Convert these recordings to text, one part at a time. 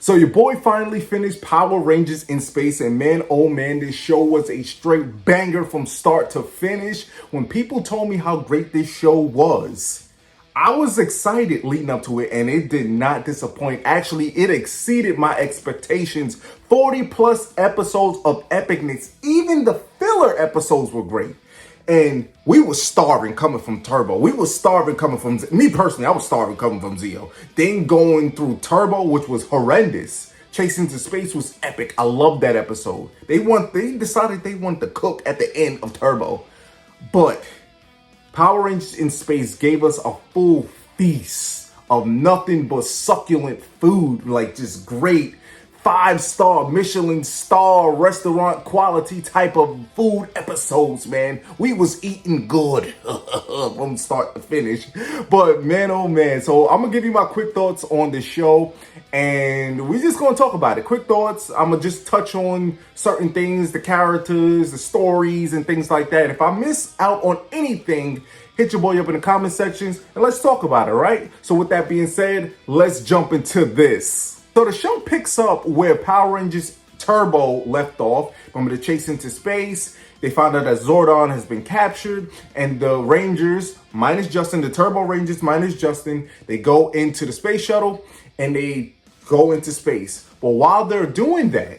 So your boy finally finished Power Rangers in Space, and man, oh man, this show was a straight banger from start to finish. When people told me how great this show was, I was excited leading up to it, and it did not disappoint. Actually, it exceeded my expectations. 40 plus episodes of epicness. Even the filler episodes were great. And we were starving coming from Turbo. We were starving coming from, me personally, I was starving coming from Zeo. Then going through Turbo, which was horrendous. Chasing to Space was epic. I love that episode. They decided they wanted to cook at the end of Turbo. But Power Rangers in Space gave us a full feast of nothing but succulent food. Like just great 5-star Michelin star restaurant quality type of food episodes, man. We was eating good from start to finish. But man, oh man. So I'm gonna give you my quick thoughts on the show, and we're just gonna talk about it. Quick thoughts. I'm gonna just touch on certain things, the characters, the stories, and things like that. If I miss out on anything, hit your boy up in the comment sections and let's talk about it, right? So with that being said, let's jump into this. So the show picks up where Power Rangers Turbo left off. Remember the chase into space. They found out that Zordon has been captured, and the Rangers, minus Justin, the Turbo Rangers minus Justin, they go into the space shuttle and they go into space. But while they're doing that,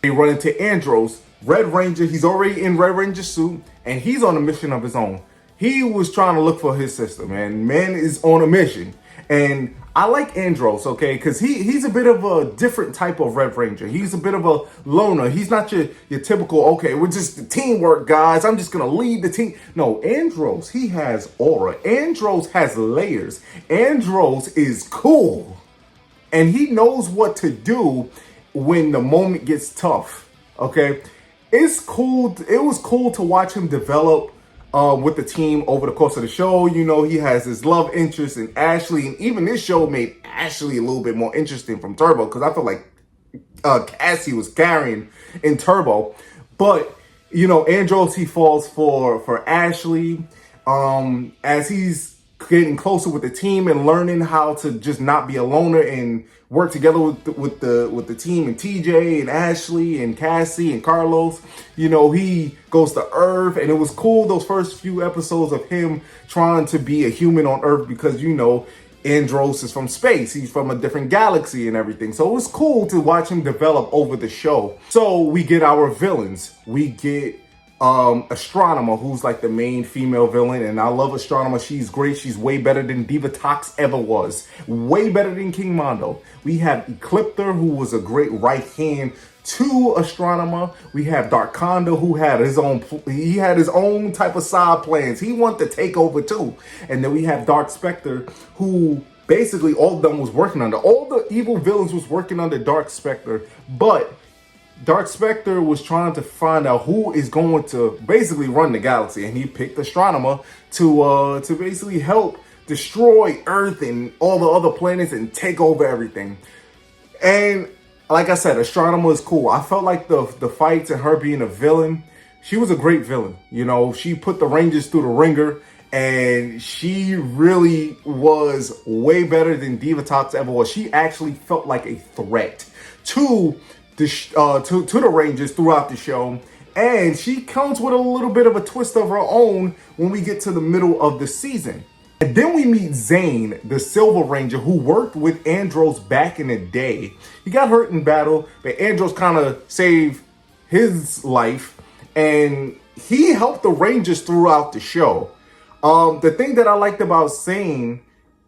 they run into Andros, Red Ranger. He's already in Red Ranger suit, and he's on a mission of his own. He was trying to look for his sister, man. Man is on a mission. And I like Andros, okay, because he's a bit of a different type of Red Ranger. He's a bit of a loner. He's not your typical, okay, we're just the teamwork guys. I'm just going to lead the team. No, Andros, he has aura. Andros has layers. Andros is cool. And he knows what to do when the moment gets tough, okay? It's cool. It was cool to watch him develop with the team over the course of the show. You know, he has his love interest in Ashley, and even this show made Ashley a little bit more interesting from Turbo, because I feel like Cassie was carrying in Turbo. But, you know, Andros, he falls for Ashley as he's getting closer with the team and learning how to just not be a loner and work together with the team, and TJ and Ashley and Cassie and Carlos. You know, he goes to Earth, and it was cool those first few episodes of him trying to be a human on Earth, because, you know, Andros is from space. He's from a different galaxy and everything. So it was cool to watch him develop over the show. So we get our villains. We get Astronomer, who's like the main female villain, and I love Astronomer. She's great. She's way better than Diva Tox ever was. Way better than King Mondo. We have Ecliptor, who was a great right hand to Astronomer. We have Dark Conda, who had his own type of side plans. He wanted to take over too. And then we have Dark Spectre, who basically all of them was working under. All the evil villains was working under Dark Spectre, but Dark Spectre was trying to find out who is going to basically run the galaxy, and he picked Astronomer to basically help destroy Earth and all the other planets and take over everything. And like I said, Astronomer is cool. I felt like the fights and her being a villain, she was a great villain. You know, she put the Rangers through the ringer, and she really was way better than Diva Tox ever was. She actually felt like a threat to the Rangers throughout the show, and she comes with a little bit of a twist of her own when we get to the middle of the season. And then we meet Zane, the Silver Ranger, who worked with Andros back in the day. He got hurt in battle, but Andros kind of saved his life, and he helped the Rangers throughout the show. The thing that I liked about Zane,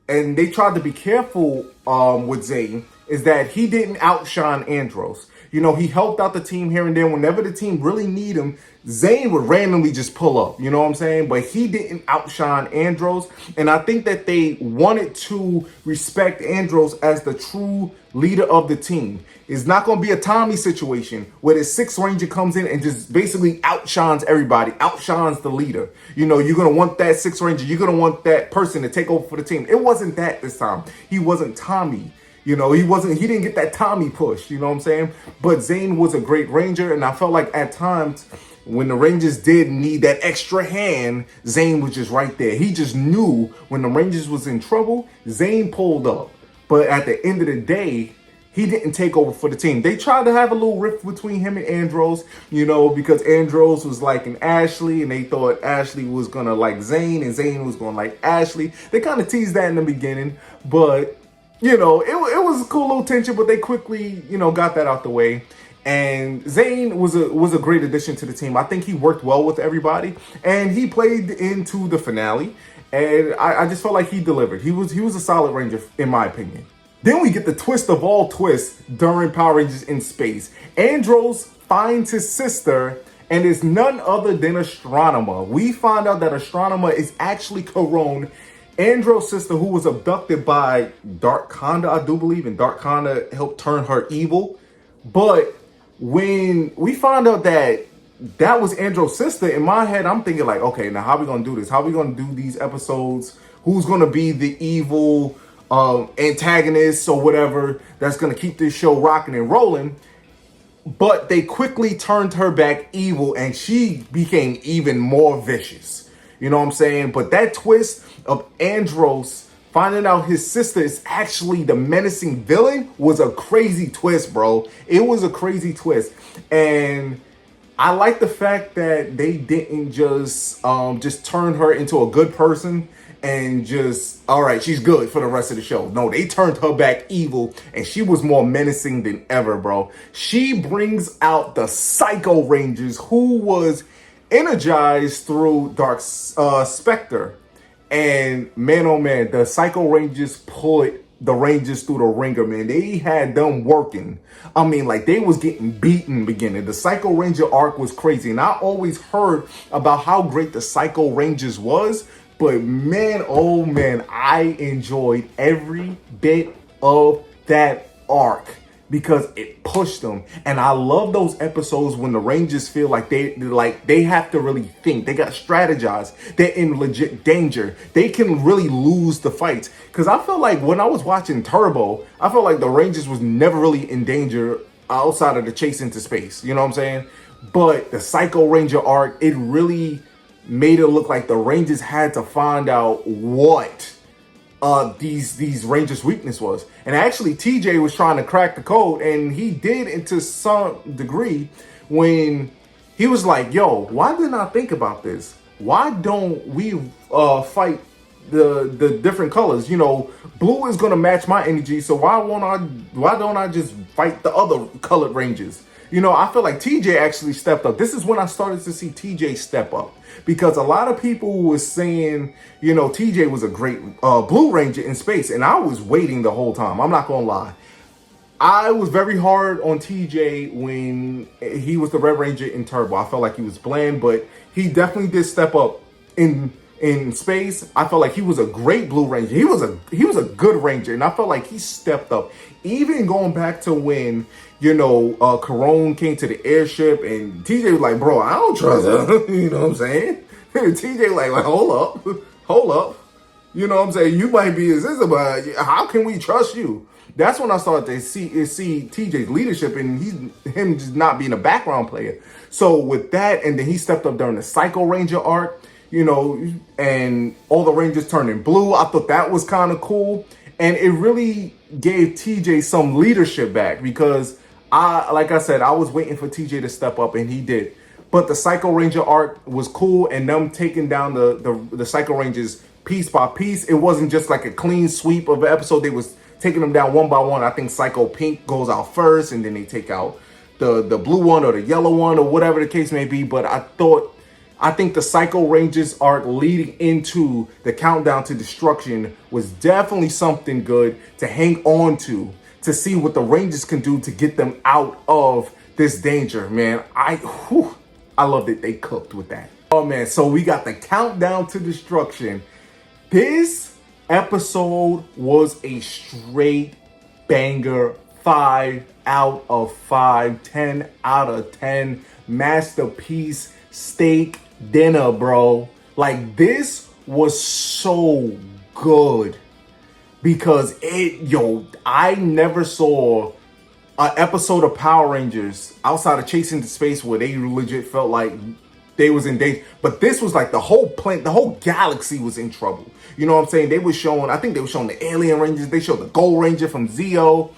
and they tried to be careful with Zane, is that he didn't outshine Andros. You know, he helped out the team here and there. Whenever the team really need him, Zane would randomly just pull up. You know what I'm saying? But he didn't outshine Andros. And I think that they wanted to respect Andros as the true leader of the team. It's not going to be a Tommy situation where the Sixth Ranger comes in and just basically outshines everybody, outshines the leader. You know, you're going to want that Sixth Ranger. You're going to want that person to take over for the team. It wasn't that this time. He wasn't Tommy. You know, he didn't get that Tommy push, you know what I'm saying? But Zane was a great Ranger, and I felt like at times when the Rangers did need that extra hand, Zane was just right there. He just knew when the Rangers was in trouble, Zane pulled up. But at the end of the day, he didn't take over for the team. They tried to have a little rift between him and Andros, because Andros was liking Ashley and they thought Ashley was gonna like Zane and Zane was gonna like Ashley. They kind of teased that in the beginning, but it was a cool little tension, but they quickly, got that out the way. And Zane was a great addition to the team. I think he worked well with everybody, and he played into the finale. And I just felt like he delivered. He was a solid Ranger, in my opinion. Then we get the twist of all twists during Power Rangers in Space. Andros finds his sister, and is none other than Astronomer. We find out that Astronomer is actually Karone, Andros' sister, who was abducted by Dark Conda, I do believe, and Dark Conda helped turn her evil. But when we find out that was Andros' sister, in my head, I'm thinking like, okay, now how are we going to do this? How are we going to do these episodes? Who's going to be the evil antagonist or whatever that's going to keep this show rocking and rolling? But they quickly turned her back evil and she became even more vicious. You know what I'm saying? But that twist of Andros finding out his sister is actually the menacing villain was a crazy twist, bro. It was a crazy twist. And I like the fact that they didn't just turn her into a good person and just, all right, she's good for the rest of the show. No, they turned her back evil and she was more menacing than ever, bro. She brings out the Psycho Rangers, who was energized through Dark Spectre. And man, oh man, the Psycho Rangers put the Rangers through the ringer, man. They had them working. I mean, like, they was getting beaten beginning. The Psycho Ranger arc was crazy. And I always heard about how great the Psycho Rangers was. But man, oh man, I enjoyed every bit of that arc because it pushed them. And I love those episodes when the Rangers feel like they have to really think. They got to strategize. They're in legit danger. They can really lose the fights. Because I felt like when I was watching Turbo, I felt like the Rangers was never really in danger outside of the chase into space. You know what I'm saying? But the Psycho Ranger arc, it really made it look like the Rangers had to find out what these Rangers' weakness was. And actually, TJ was trying to crack the code, and he did to some degree when he was like, yo, why didn't I think about this? Why don't we fight the different colors? Blue is gonna match my energy, so why don't I just fight the other colored Rangers? I feel like TJ actually stepped up. This is when I started to see TJ step up. Because a lot of people was saying, TJ was a great Blue Ranger in Space. And I was waiting the whole time. I'm not going to lie. I was very hard on TJ when he was the Red Ranger in Turbo. I felt like he was bland, but he definitely did step up in Space. I felt like he was a great Blue Ranger. He was a good Ranger, and I felt like he stepped up. Even going back to when Karone came to the airship, and TJ was like, bro, I don't trust her. You know what I'm saying? TJ like, hold up. You know what I'm saying? You might be his sister, but how can we trust you? That's when I started to see TJ's leadership and him just not being a background player. So with that, and then he stepped up during the Psycho Ranger arc, and all the Rangers turning blue. I thought that was kind of cool. And it really gave TJ some leadership back because like I said, I was waiting for TJ to step up and he did. But the Psycho Ranger arc was cool, and them taking down the Psycho Rangers piece by piece. It wasn't just like a clean sweep of an episode. They was taking them down one by one. I think Psycho Pink goes out first, and then they take out the blue one or the yellow one or whatever the case may be. But I think the Psycho Rangers arc leading into the countdown to destruction was definitely something good to hang on to see what the Rangers can do to get them out of this danger, man. I love that they cooked with that. Oh man, so we got the countdown to destruction. This episode was a straight banger. 5 out of 5, 10 out of 10, masterpiece steak dinner, bro. Like, this was so good because I never saw an episode of Power Rangers outside of Chasing the Space where they legit felt like they was in danger. But this was like the whole planet, the whole galaxy was in trouble. You know what I'm saying? I think they were showing the Alien Rangers. They showed the Gold Ranger from Zeo.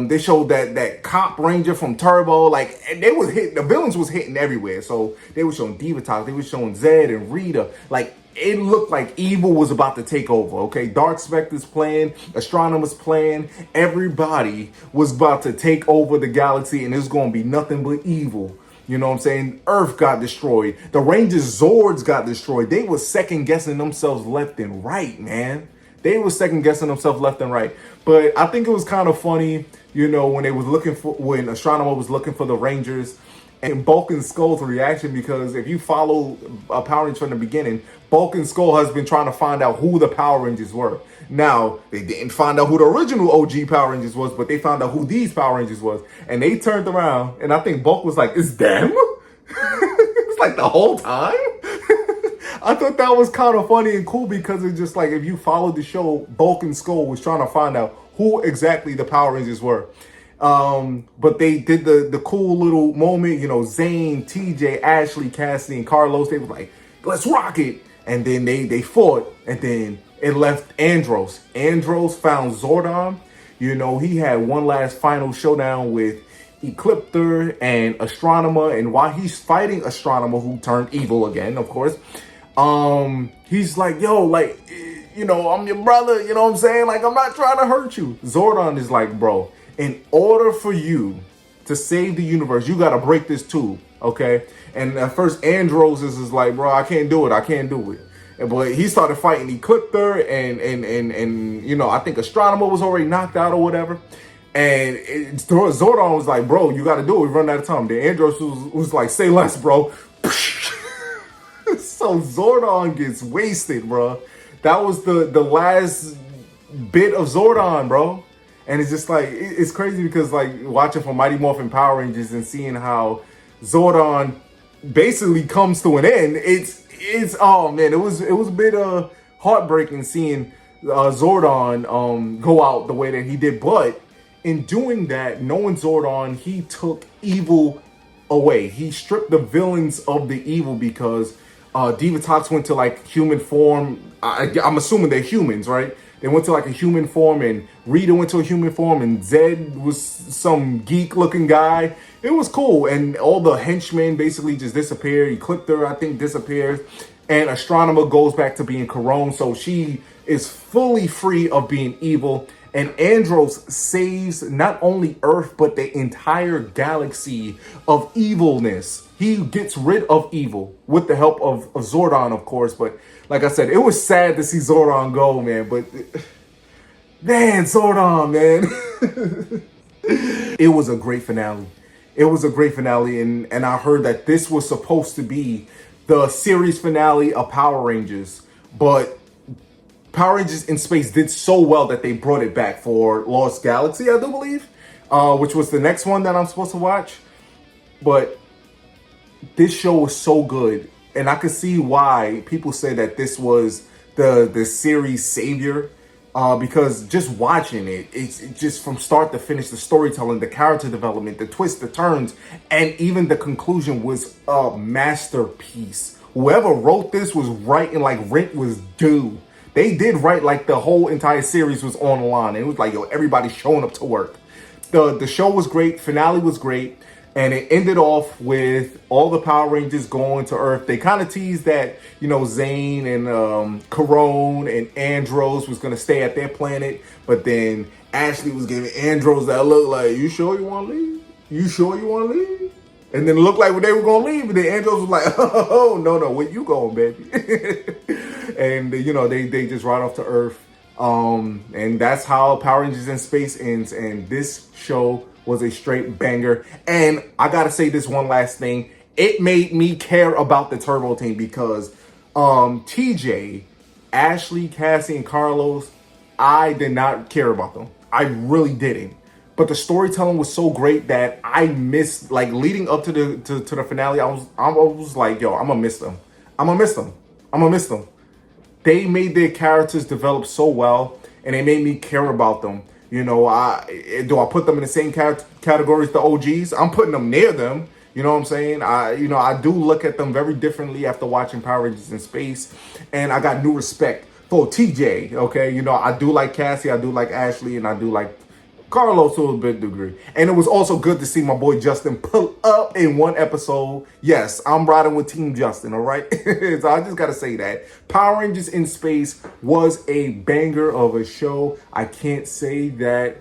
They showed that cop ranger from Turbo. Like, and they was hitting, the villains was hitting everywhere. So they were showing Divatox, they were showing Zed and Rita. Like, it looked like evil was about to take over. Okay, Dark Spectre's playing, Astronomer's playing. Everybody was about to take over the galaxy, and it's going to be nothing but evil. You know what I'm saying? Earth got destroyed. The Rangers' Zords got destroyed. They was second guessing themselves left and right, man. They was second guessing themselves left and right. But I think it was kind of funny, you know, when they was looking for, when Astronomer was looking for the Rangers, and Bulk and Skull's reaction, because if you follow Power Rangers from the beginning, Bulk and Skull has been trying to find out who the Power Rangers were. Now, they didn't find out who the original OG Power Rangers was, but they found out who these Power Rangers was. And they turned around, and I think Bulk was like, it's them? It's like the whole time? I thought that was kind of funny and cool, because it's just like, if you followed the show, Bulk and Skull was trying to find out who exactly the Power Rangers were. But they did the cool little moment, you know, Zane, TJ, Ashley, Cassidy, and Carlos, they were like, let's rock it. And then they fought, and then it left Andros. Andros found Zordon. You know, he had one last final showdown with Ecliptor and Astronomer, and while he's fighting Astronomer, who turned evil again, of course, he's like, yo, like, you know, I'm your brother, you know what I'm saying? Like, I'm not trying to hurt you. Zordon is like, bro, in order for you to save the universe, you got to break this tube, okay? And at first, Andros is like, bro, I can't do it. I can't do it. But he started fighting Ecliptor, and you know, I think Astronomer was already knocked out or whatever. And Zordon was like, bro, you got to do it. We run out of time. Then Andros was like, say less, bro. So Zordon gets wasted, bro. That was the last bit of Zordon, bro. And it's just like, it's crazy, because like watching from Mighty Morphin Power Rangers and seeing how Zordon basically comes to an end, it's oh man, it was a bit heartbreaking seeing Zordon go out the way that he did. But in doing that, knowing Zordon, he took evil away. He stripped the villains of the evil, because Divatox went to like human form. I'm assuming they're humans, right? They went to like a human form, and Rita went to a human form, and Zed was some geek looking guy. It was cool. And all the henchmen basically just disappeared. Ecliptor, I think, disappears. And Astronomer goes back to being Karone. So she is fully free of being evil. And Andros saves not only Earth, but the entire galaxy of evilness. He gets rid of evil with the help of Zordon, of course. But like I said, it was sad to see Zordon go, man. But man, Zordon, man. It was a great finale. It was a great finale. And I heard that this was supposed to be the series finale of Power Rangers. But Power Rangers in Space did so well that they brought it back for Lost Galaxy, I do believe, which was the next one that I'm supposed to watch. But this show was so good, and I could see why people say that this was the series savior, because just watching it, it's just from start to finish, the storytelling, the character development, the twists, the turns, and even the conclusion was a masterpiece. Whoever wrote this was writing like rent was due. They did write like the whole entire series was on the line. And it was like, yo, everybody's showing up to work. The show was great. Finale was great. And it ended off with all the Power Rangers going to Earth. They kind of teased that, you know, Zane and Karone and Andros was going to stay at their planet. But then Ashley was giving Andros that look like, you sure you want to leave? You sure you want to leave? And then it looked like when they were going to leave. And then Andros was like, oh, no, where you going, baby? And, you know, they just ride off to Earth. And that's how Power Rangers in Space ends. And this show was a straight banger. And I gotta say this one last thing. It made me care about the Turbo team, because TJ, Ashley, Cassie, and Carlos, I did not care about them. I really didn't. But the storytelling was so great that I missed, like, leading up to the finale, I was like, yo, I'm gonna miss them. I'm gonna miss them. They made their characters develop so well, and they made me care about them. You know, do I put them in the same category as the OGs? I'm putting them near them. You know what I'm saying? I do look at them very differently after watching Power Rangers in Space, and I got new respect for TJ. Okay, you know, I do like Cassie, I do like Ashley, and I do like Carlos to a big degree. And it was also good to see my boy Justin pull up in one episode. Yes, I'm riding with Team Justin, all right? So I just got to say that. Power Rangers in Space was a banger of a show. I can't say that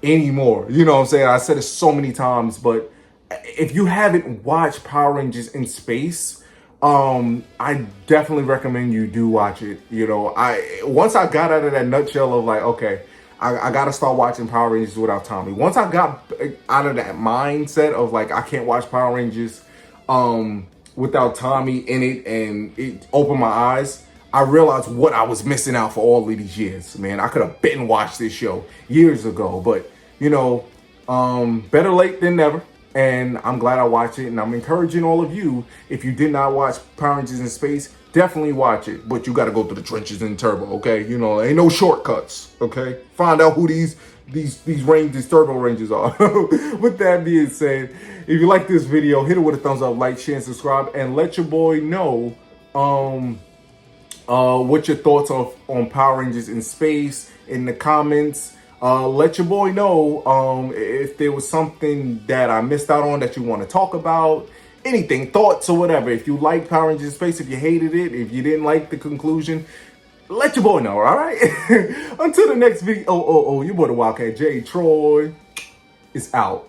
anymore. You know what I'm saying? I said it so many times, but if you haven't watched Power Rangers in Space, I definitely recommend you do watch it. You know, once I got out of that nutshell of like, okay, I gotta start watching Power Rangers without Tommy. Once I got out of that mindset of like I can't watch Power Rangers without Tommy in it, and it opened my eyes, I realized what I was missing out for all of these years. Man, I could have been watched this show years ago, but you know, better late than never. And I'm glad I watched it, and I'm encouraging all of you, if you did not watch Power Rangers in Space, definitely watch it. But you got to go through the trenches in Turbo, okay? You know, ain't no shortcuts, okay? Find out who these Turbo Rangers are. With that being said, if you like this video, hit it with a thumbs up, like, share, and subscribe, and let your boy know what your thoughts are on Power Rangers in Space in the comments. Let your boy know if there was something that I missed out on that you want to talk about, anything, thoughts or whatever. If you like Power Rangers in Space, if you hated it, if you didn't like the conclusion, let your boy know, all right? Until the next video, your boy the Wildcat J. Troy is out.